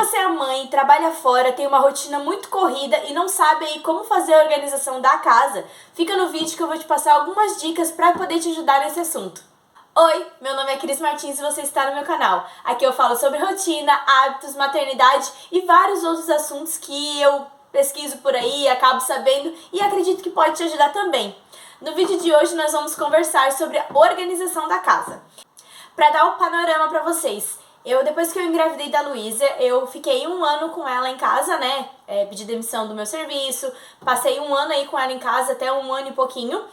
você é mãe, trabalha fora, tem uma rotina muito corrida e não sabe aí como fazer a organização da casa, fica no vídeo que eu vou te passar algumas dicas para poder te ajudar nesse assunto. Oi, meu nome é Cris Martins e você está no meu canal. Aqui eu falo sobre rotina, hábitos, maternidade e vários outros assuntos que eu pesquiso por aí, acabo sabendo e acredito que pode te ajudar também. No vídeo de hoje nós vamos conversar sobre a organização da casa. Para dar o panorama para vocês, depois que eu engravidei da Luísa, eu fiquei 1 ano com ela em casa, né? Pedi demissão do meu serviço, passei 1 ano aí com ela em casa, até 1 ano e pouquinho.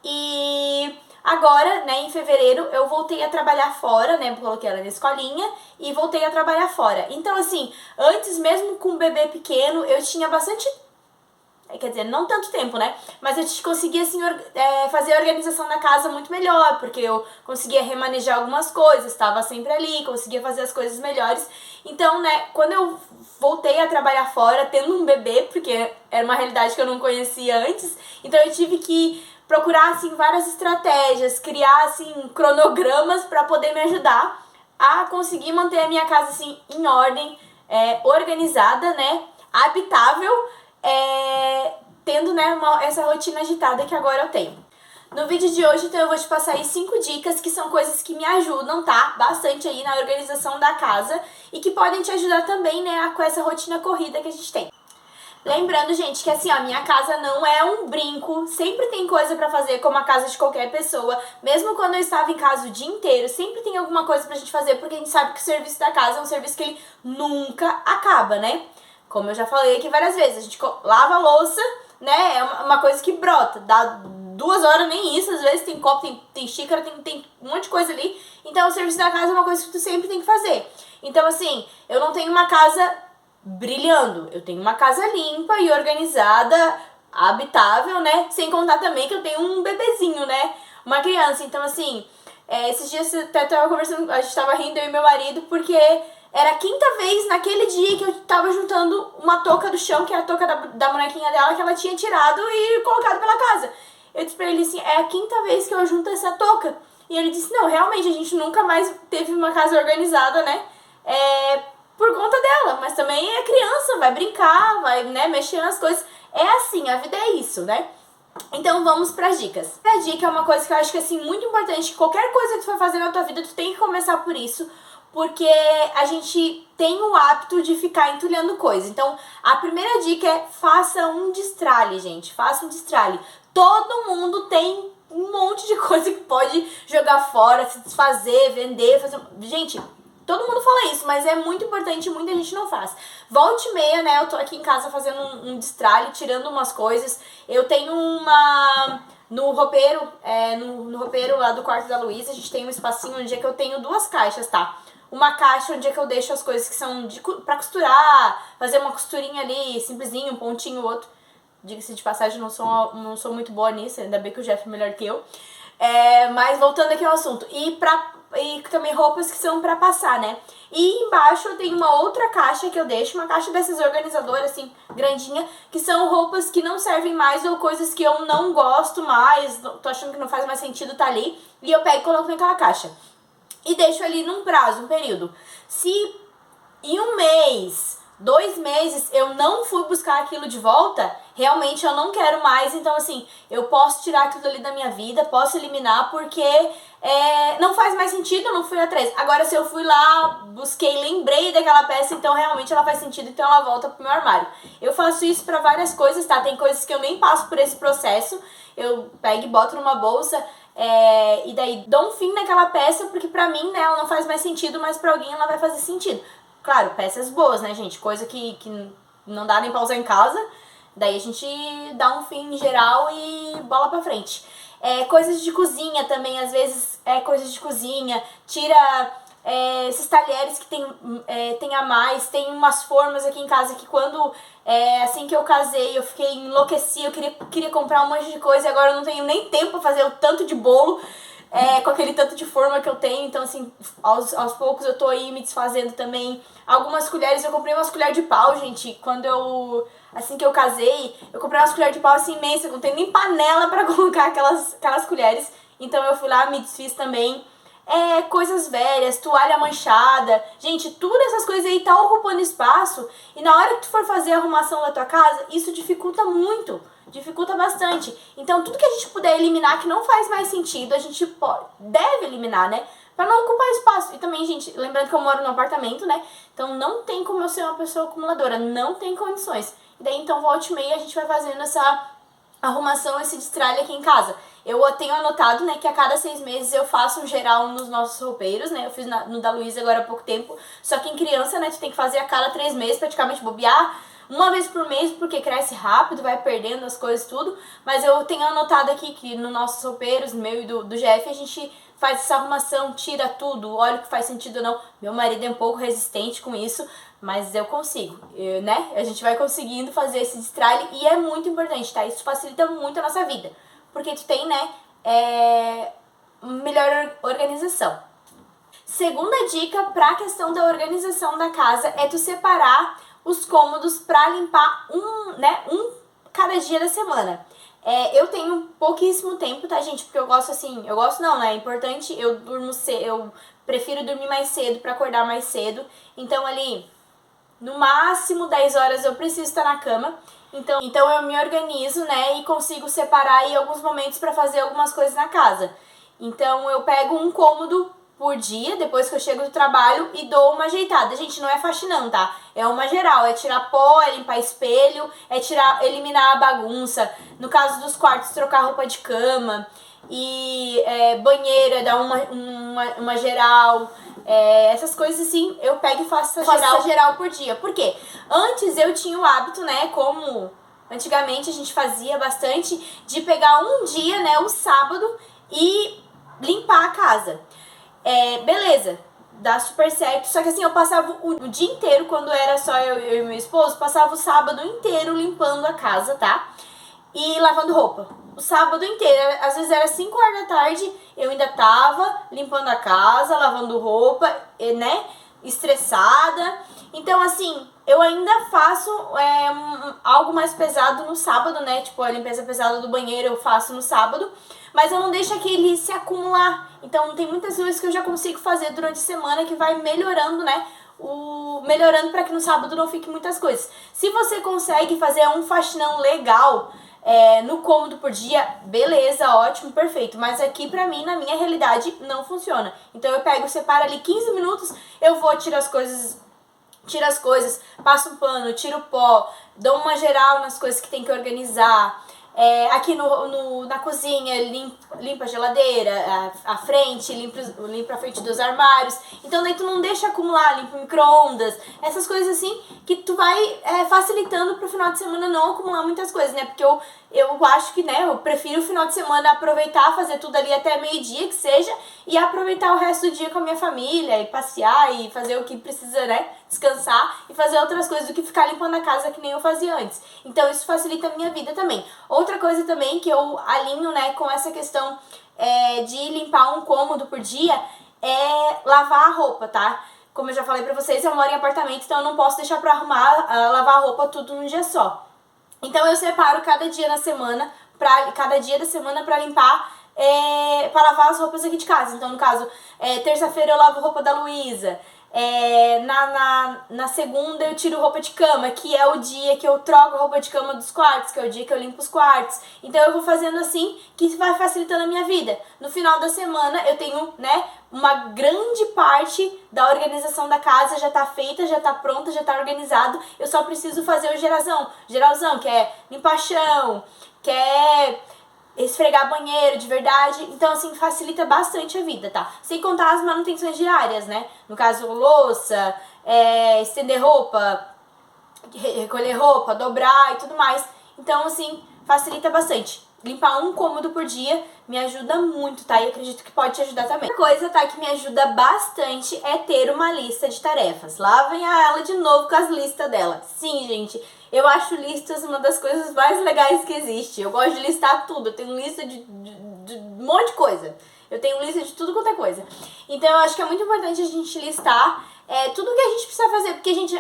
E agora, né, em fevereiro, eu voltei a trabalhar fora, né? Coloquei ela na escolinha e voltei a trabalhar fora. Então, assim, antes mesmo com o bebê pequeno, eu tinha bastante... Quer dizer, não tanto tempo, né? Mas eu conseguia, assim, fazer a organização da casa muito melhor, porque eu conseguia remanejar algumas coisas, estava sempre ali, conseguia fazer as coisas melhores. Então, né, quando eu voltei a trabalhar fora, tendo um bebê, porque era uma realidade que eu não conhecia antes, então eu tive que procurar, assim, várias estratégias, criar, assim, cronogramas para poder me ajudar a conseguir manter a minha casa, assim, em ordem, organizada, né, habitável, tendo, né, essa rotina agitada que agora eu tenho. No vídeo de hoje, então, eu vou te passar aí 5 dicas que são coisas que me ajudam, tá? Bastante aí na organização da casa e que podem te ajudar também, né, com essa rotina corrida que a gente tem. Lembrando, gente, que assim, ó, minha casa não é um brinco, sempre tem coisa pra fazer, como a casa de qualquer pessoa. Mesmo quando eu estava em casa o dia inteiro, sempre tem alguma coisa pra gente fazer, porque a gente sabe que o serviço da casa é um serviço que ele nunca acaba, né? Como eu já falei aqui várias vezes, a gente lava a louça, né, é uma coisa que brota, dá 2 horas, nem isso, às vezes tem copo, tem xícara, tem um monte de coisa ali. Então o serviço da casa é uma coisa que tu sempre tem que fazer. Então assim, eu não tenho uma casa brilhando, eu tenho uma casa limpa e organizada, habitável, né, sem contar também que eu tenho um bebezinho, né, uma criança. Então assim, esses dias até tava conversando, a gente tava rindo, eu e meu marido, porque era a 5ª vez naquele dia que eu tava juntando uma touca do chão, que é a touca da bonequinha dela, que ela tinha tirado e colocado pela casa. Eu disse pra ele assim, é a 5ª vez que eu junto essa touca. E ele disse, não, realmente, a gente nunca mais teve uma casa organizada, né, por conta dela. Mas também é criança, vai brincar, vai, né, mexer nas coisas. É assim, a vida é isso, né. Então vamos para as dicas. A dica é uma coisa que eu acho que é assim, muito importante, que qualquer coisa que tu for fazer na tua vida, tu tem que começar por isso, porque a gente tem o hábito de ficar entulhando coisa. Então, a primeira dica é faça um destralhe, gente. Faça um destralhe. Todo mundo tem um monte de coisa que pode jogar fora, se desfazer, vender, fazer... Gente, todo mundo fala isso, mas é muito importante e muita gente não faz. Volta e meia, né, eu tô aqui em casa fazendo um destralhe, tirando umas coisas. Eu tenho uma... No roupeiro, no roupeiro lá do quarto da Luísa, a gente tem um espacinho onde é que eu tenho 2 caixas, tá? Uma caixa onde é que eu deixo as coisas que são pra costurar, fazer uma costurinha ali, simplesinho, um pontinho, outro. Diga-se de passagem, não sou muito boa nisso, ainda bem que o Jeff é melhor que eu. Mas voltando aqui ao assunto, e também roupas que são pra passar, né? E embaixo eu tenho uma outra caixa que eu deixo, uma caixa dessas organizadoras, assim, grandinha, que são roupas que não servem mais ou coisas que eu não gosto mais, tô achando que não faz mais sentido tá ali, e eu pego e coloco naquela caixa. E deixo ali num prazo, um período. Se em 1 mês, 2 meses, eu não fui buscar aquilo de volta, realmente eu não quero mais. Então, assim, eu posso tirar aquilo ali da minha vida, posso eliminar, porque não faz mais sentido, eu não fui atrás. Agora, se eu fui lá, busquei, lembrei daquela peça, então realmente ela faz sentido, então ela volta pro meu armário. Eu faço isso pra várias coisas, tá? Tem coisas que eu nem passo por esse processo, eu pego e boto numa bolsa, e daí dou um fim naquela peça, porque pra mim, né, ela não faz mais sentido, mas pra alguém ela vai fazer sentido. Claro, peças boas, né, gente? Coisa que não dá nem pra usar em casa, daí a gente dá um fim geral e bola pra frente. Coisas de cozinha também, às vezes, coisas de cozinha, tira esses talheres que tem a mais, tem umas formas aqui em casa que quando, assim que eu casei, eu fiquei enlouquecida, eu queria comprar um monte de coisa e agora eu não tenho nem tempo pra fazer o tanto de bolo, com aquele tanto de forma que eu tenho. Então, assim, aos poucos eu tô aí me desfazendo também. Algumas colheres, eu comprei umas colheres de pau, gente, assim que eu casei, eu comprei umas colheres de pau assim imensas, eu não tenho nem panela pra colocar aquelas colheres. Então eu fui lá, me desfiz também. coisas velhas, toalha manchada. Gente, tudo essas coisas aí tá ocupando espaço. E na hora que tu for fazer a arrumação da tua casa, isso dificulta muito. Dificulta bastante. Então, tudo que a gente puder eliminar que não faz mais sentido, a gente deve eliminar, né? Pra não ocupar espaço. E também, gente, lembrando que eu moro no apartamento, né? Então, não tem como eu ser uma pessoa acumuladora. Não tem condições. E daí, então, volta e meia, a gente vai fazendo essa arrumação, esse destralhe aqui em casa. Eu tenho anotado, né, que a cada 6 meses eu faço um geral nos nossos roupeiros, né? Eu fiz no da Luísa agora há pouco tempo. Só que em criança, né, tu tem que fazer a cada 3 meses, praticamente bobear. Uma vez por mês, porque cresce rápido, vai perdendo as coisas tudo. Mas eu tenho anotado aqui que nos nossos roupeiros, meu e do Jeff, a gente faz essa arrumação, tira tudo, olha o que faz sentido ou não. Meu marido é um pouco resistente com isso, mas eu consigo, né? A gente vai conseguindo fazer esse destralhe e é muito importante, tá? Isso facilita muito a nossa vida, porque tu tem, né, melhor organização. Segunda dica pra questão da organização da casa é tu separar os cômodos pra limpar um cada dia da semana. Eu tenho pouquíssimo tempo, tá, gente? Porque eu gosto assim, eu gosto não, né? É importante, eu durmo cedo, eu prefiro dormir mais cedo pra acordar mais cedo. Então ali, no máximo 10 horas eu preciso estar na cama. Então eu me organizo, né? E consigo separar aí alguns momentos pra fazer algumas coisas na casa. Então eu pego um cômodo por dia, depois que eu chego do trabalho, e dou uma ajeitada. Gente, não é faxinão, tá? É uma geral, é tirar pó, é limpar espelho, eliminar a bagunça. No caso dos quartos, trocar roupa de cama. E banheiro, é dar uma geral. Essas coisas assim, eu pego e faço essa geral por dia. Por quê? Antes eu tinha o hábito, né, como antigamente a gente fazia bastante, de pegar um dia, né, o sábado, e limpar a casa. Beleza, dá super certo. Só que assim, eu passava o dia inteiro, quando era só eu e meu esposo, passava o sábado inteiro limpando a casa, tá? E lavando roupa. O sábado inteiro, às vezes era 5 horas da tarde, eu ainda tava limpando a casa, lavando roupa, né? Estressada. Então, assim, eu ainda faço algo mais pesado no sábado, né? Tipo, a limpeza pesada do banheiro eu faço no sábado. Mas eu não deixo aquele se acumular. Então tem muitas coisas que eu já consigo fazer durante a semana que vai melhorando, né? Melhorando para que no sábado não fique muitas coisas. Se você consegue fazer um faxinão legal no cômodo por dia, beleza, ótimo, perfeito. Mas aqui pra mim, na minha realidade, não funciona. Então eu separo ali 15 minutos, eu vou tirar as coisas, passo um pano, tiro o pó, dou uma geral nas coisas que tem que organizar. Aqui na cozinha, limpa a geladeira, a frente, limpa a frente dos armários. Então daí tu não deixa acumular, limpa o micro-ondas. Essas coisas assim que tu vai facilitando pro final de semana não acumular muitas coisas, né? Porque eu acho que, né, eu prefiro o final de semana aproveitar, fazer tudo ali até meio-dia que seja, e aproveitar o resto do dia com a minha família, e passear, e fazer o que precisa, né, descansar, e fazer outras coisas do que ficar limpando a casa que nem eu fazia antes. Então isso facilita a minha vida também. Outra coisa também que eu alinho, né, com essa questão de limpar um cômodo por dia é lavar a roupa, tá? Como eu já falei pra vocês, eu moro em apartamento, então eu não posso deixar pra lavar a roupa tudo num dia só. Então eu separo cada dia da semana pra limpar, pra lavar as roupas aqui de casa. Então, no caso, terça-feira eu lavo roupa da Luísa. Na segunda eu tiro roupa de cama, que é o dia que eu troco a roupa de cama dos quartos, que é o dia que eu limpo os quartos. Então eu vou fazendo assim, que vai facilitando a minha vida. No final da semana eu tenho, né, uma grande parte da organização da casa já tá feita, já tá pronta, já tá organizado. Eu só preciso fazer o geralzão, que é limpar chão, que é esfregar banheiro de verdade. Então, assim, facilita bastante a vida, tá? Sem contar as manutenções diárias, né? No caso, louça, estender roupa, recolher roupa, dobrar e tudo mais. Então, assim, facilita bastante. Limpar um cômodo por dia me ajuda muito, tá? E acredito que pode te ajudar também. Outra coisa, tá, que me ajuda bastante é ter uma lista de tarefas. Lá vem ela de novo com as listas dela. Sim, gente, eu acho listas uma das coisas mais legais que existe. Eu gosto de listar tudo. Eu tenho lista de um monte de coisa. Eu tenho lista de tudo quanto é coisa. Então eu acho que é muito importante a gente listar tudo que a gente precisa fazer, porque a gente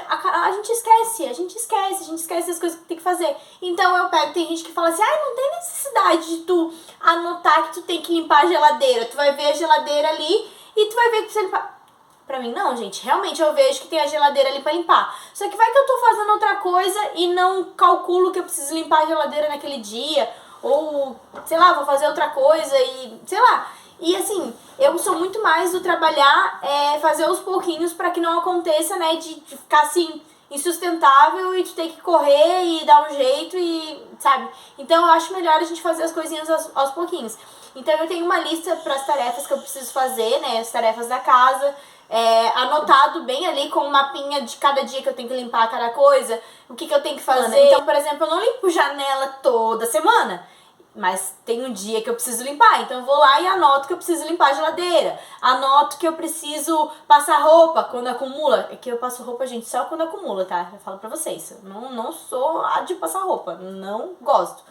esquece as coisas que tem que fazer. Então tem gente que fala assim, não tem necessidade de tu anotar que tu tem que limpar a geladeira. Tu vai ver a geladeira ali e tu vai ver que precisa limpar. Pra mim não, gente. Realmente eu vejo que tem a geladeira ali pra limpar. Só que vai que eu tô fazendo outra coisa e não calculo que eu preciso limpar a geladeira naquele dia. Ou, sei lá, vou fazer outra coisa e, sei lá. E assim, eu sou muito mais do trabalhar, fazer aos pouquinhos pra que não aconteça, né, de ficar assim, insustentável e de ter que correr e dar um jeito e, sabe? Então eu acho melhor a gente fazer as coisinhas aos pouquinhos. Então eu tenho uma lista para as tarefas que eu preciso fazer, né, as tarefas da casa, anotado bem ali com um mapinha de cada dia que eu tenho que limpar cada coisa, o que eu tenho que fazer. Então, por exemplo, eu não limpo janela toda semana, mas tem um dia que eu preciso limpar, então eu vou lá e anoto que eu preciso limpar a geladeira, anoto que eu preciso passar roupa quando acumula. É que eu passo roupa, gente, só quando acumula, tá? Eu falo pra vocês, eu não sou a de passar roupa, não gosto.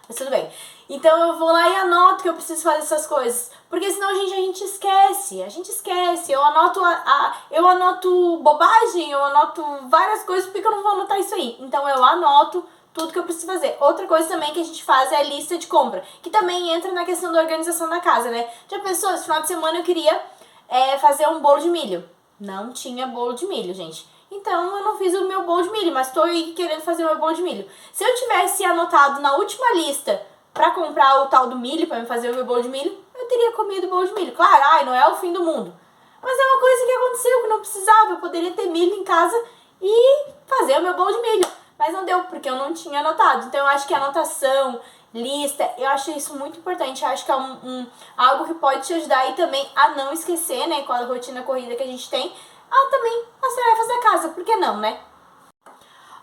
Mas tudo bem. Então eu vou lá e anoto que eu preciso fazer essas coisas. Porque senão, gente, a gente esquece. A gente esquece. Eu anoto bobagem, eu anoto várias coisas, porque eu não vou anotar isso aí. Então eu anoto tudo que eu preciso fazer. Outra coisa também que a gente faz é a lista de compra, que também entra na questão da organização da casa, né? Já pensou, esse final de semana eu queria fazer um bolo de milho. Não tinha bolo de milho, gente. Então eu não fiz o meu bolo de milho, mas tô aí querendo fazer o meu bolo de milho. Se eu tivesse anotado na última lista pra comprar o tal do milho, pra me fazer o meu bolo de milho, eu teria comido o bolo de milho. Claro, não é o fim do mundo. Mas é uma coisa que aconteceu, que não precisava. Eu poderia ter milho em casa e fazer o meu bolo de milho. Mas não deu, porque eu não tinha anotado. Então eu acho que anotação, lista, eu acho isso muito importante. Eu acho que é algo que pode te ajudar aí também a não esquecer, né, com a rotina corrida que a gente tem, também as tarefas da casa, por que não, né?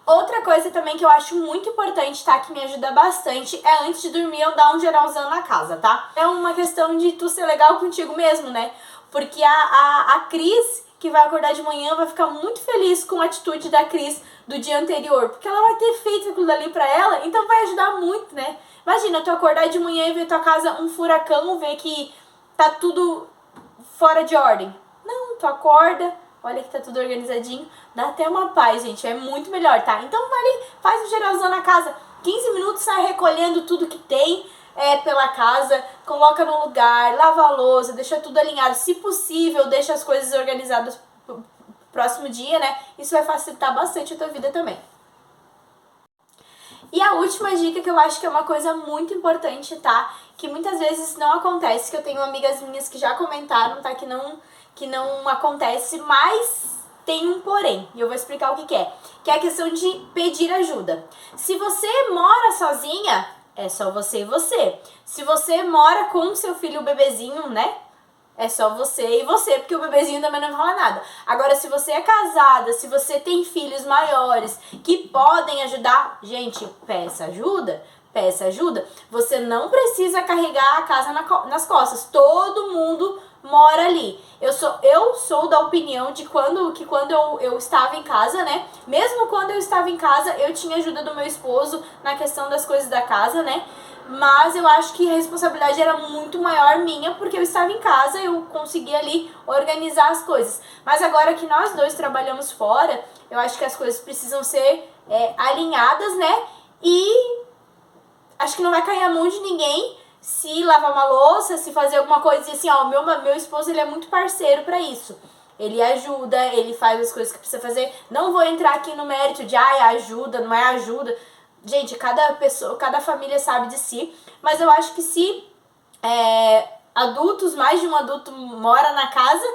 Outra coisa também que eu acho muito importante, tá, que me ajuda bastante, é antes de dormir eu dar um geralzão na casa, tá? É uma questão de tu ser legal contigo mesmo, né? Porque a Cris, que vai acordar de manhã, vai ficar muito feliz com a atitude da Cris do dia anterior, porque ela vai ter feito aquilo dali pra ela, então vai ajudar muito, né? Imagina, tu acordar de manhã e ver tua casa um furacão, ver que tá tudo fora de ordem. Não, tu acorda, olha que tá tudo organizadinho, dá até uma paz, gente, é muito melhor, tá? Então vai ali, faz um geralzão na casa, 15 minutos, sai recolhendo tudo que tem pela casa, coloca no lugar, lava a louça, deixa tudo alinhado, se possível, deixa as coisas organizadas pro próximo dia, né? Isso vai facilitar bastante a tua vida também. E a última dica que eu acho que é uma coisa muito importante, tá? Que muitas vezes não acontece, que eu tenho amigas minhas que já comentaram, tá? Que não acontece, mas tem um porém. E eu vou explicar o que é. Que é a questão de pedir ajuda. Se você mora sozinha, é só você e você. Se você mora com o seu filho, o bebezinho, né? É só você e você, porque o bebezinho também não fala nada. Agora, se você é casada, se você tem filhos maiores que podem ajudar, gente, peça ajuda. Peça ajuda. Você não precisa carregar a casa nas costas. Todo mundo mora ali. Eu sou da opinião de quando eu estava em casa, né? Mesmo quando eu estava em casa, eu tinha ajuda do meu esposo na questão das coisas da casa, né? Mas eu acho que a responsabilidade era muito maior minha, porque eu estava em casa, eu conseguia ali organizar as coisas. Mas agora que nós dois trabalhamos fora, eu acho que as coisas precisam ser alinhadas, né? E acho que não vai cair a mão de ninguém se lavar uma louça, se fazer alguma coisa. E assim, ó, meu esposo, ele é muito parceiro pra isso. Ele ajuda, ele faz as coisas que precisa fazer. Não vou entrar aqui no mérito de, ajuda, não é ajuda. Gente, cada pessoa, cada família sabe de si. Mas eu acho que se mais de um adulto mora na casa,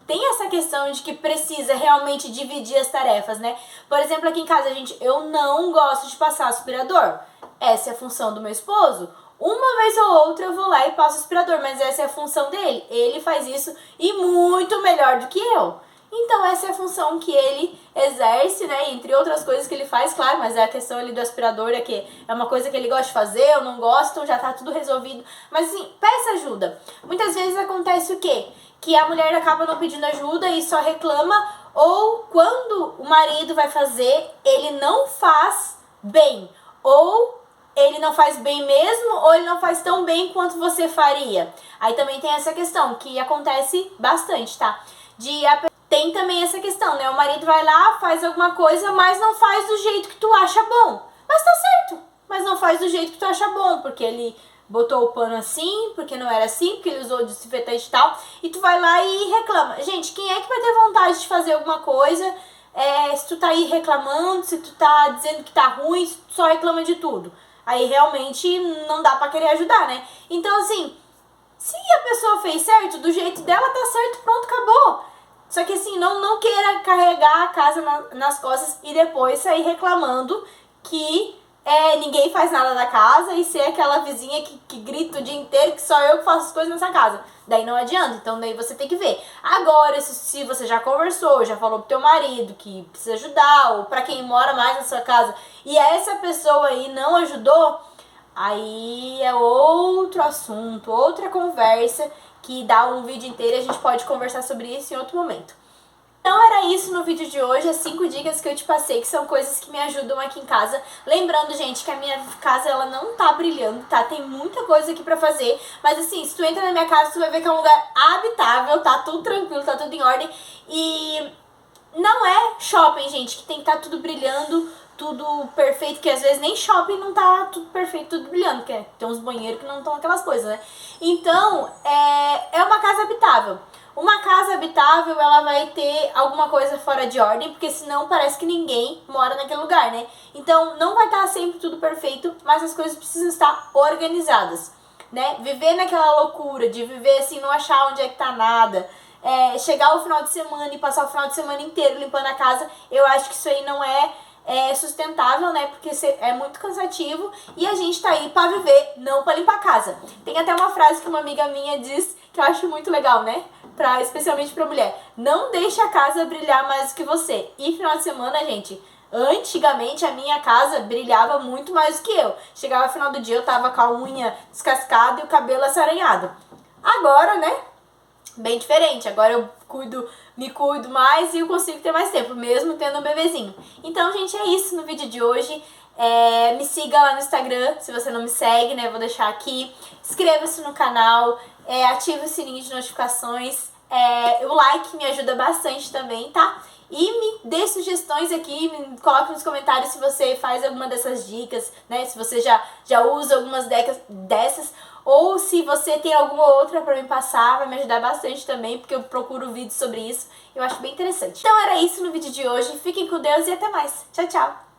tem essa questão de que precisa realmente dividir as tarefas, né? Por exemplo, aqui em casa, gente, eu não gosto de passar aspirador. Essa é a função do meu esposo. Uma vez ou outra eu vou lá e passo aspirador, mas essa é a função dele. Ele faz isso e muito melhor do que eu. Então essa é a função que ele exerce, né? Entre outras coisas que ele faz, claro, mas é a questão ali do aspirador, que é uma coisa que ele gosta de fazer, eu não gosto, então já tá tudo resolvido. Mas assim, peça ajuda. Muitas vezes acontece o quê? Que a mulher acaba não pedindo ajuda e só reclama, ou quando o marido vai fazer, ele não faz bem, ou ele não faz bem mesmo, ou ele não faz tão bem quanto você faria. Aí também tem essa questão, que acontece bastante, tá? Tem também essa questão, né? O marido vai lá, faz alguma coisa, mas não faz do jeito que tu acha bom. Mas tá certo, mas não faz do jeito que tu acha bom, porque ele botou o pano assim, porque não era assim, porque ele usou desinfetante e tal, e tu vai lá e reclama. Gente, quem é que vai ter vontade de fazer alguma coisa se tu tá aí reclamando, se tu tá dizendo que tá ruim, se tu só reclama de tudo? Aí realmente não dá pra querer ajudar, né? Então assim, se a pessoa fez certo, do jeito dela tá certo, pronto, acabou. Só que assim, não queira carregar a casa nas costas e depois sair reclamando que ninguém faz nada da casa e ser aquela vizinha que grita o dia inteiro que só eu que faço as coisas nessa casa. Daí não adianta, então daí você tem que ver. Agora, se você já conversou, já falou pro teu marido que precisa ajudar, ou pra quem mora mais na sua casa, e essa pessoa aí não ajudou, aí é outro assunto, outra conversa que dá um vídeo inteiro e a gente pode conversar sobre isso em outro momento. Então era isso no vídeo de hoje, as 5 dicas que eu te passei, que são coisas que me ajudam aqui em casa. Lembrando, gente, que a minha casa ela não tá brilhando, tá? Tem muita coisa aqui pra fazer, mas assim, se tu entra na minha casa, tu vai ver que é um lugar habitável, tá tudo tranquilo, tá tudo em ordem. E não é shopping, gente, que tem que estar tudo brilhando, tudo perfeito, que às vezes nem shopping não tá tudo perfeito, tudo brilhando, porque tem uns banheiros que não estão aquelas coisas, né? Então, é uma casa habitável. Uma casa habitável, ela vai ter alguma coisa fora de ordem, porque senão parece que ninguém mora naquele lugar, né? Então, não vai estar sempre tudo perfeito, mas as coisas precisam estar organizadas, né? Viver naquela loucura de viver assim, não achar onde é que tá nada, chegar o final de semana e passar o final de semana inteiro limpando a casa, eu acho que isso aí não é sustentável, né? Porque é muito cansativo e a gente tá aí pra viver, não pra limpar a casa. Tem até uma frase que uma amiga minha diz que eu acho muito legal, né? Especialmente pra mulher. Não deixe a casa brilhar mais do que você. E final de semana, gente, antigamente a minha casa brilhava muito mais do que eu. Chegava no final do dia, eu tava com a unha descascada e o cabelo assaranhado. Agora, né? Bem diferente. Agora eu me cuido mais e eu consigo ter mais tempo, mesmo tendo um bebezinho. Então, gente, é isso no vídeo de hoje. Me siga lá no Instagram, se você não me segue, né? Vou deixar aqui. Inscreva-se no canal, ative o sininho de notificações. O like me ajuda bastante também, tá? E me dê sugestões aqui, me coloque nos comentários se você faz alguma dessas dicas, né? Se você já usa algumas dessas, ou se você tem alguma outra pra me passar, vai me ajudar bastante também, porque eu procuro vídeos sobre isso, eu acho bem interessante. Então era isso no vídeo de hoje, fiquem com Deus e até mais. Tchau, tchau!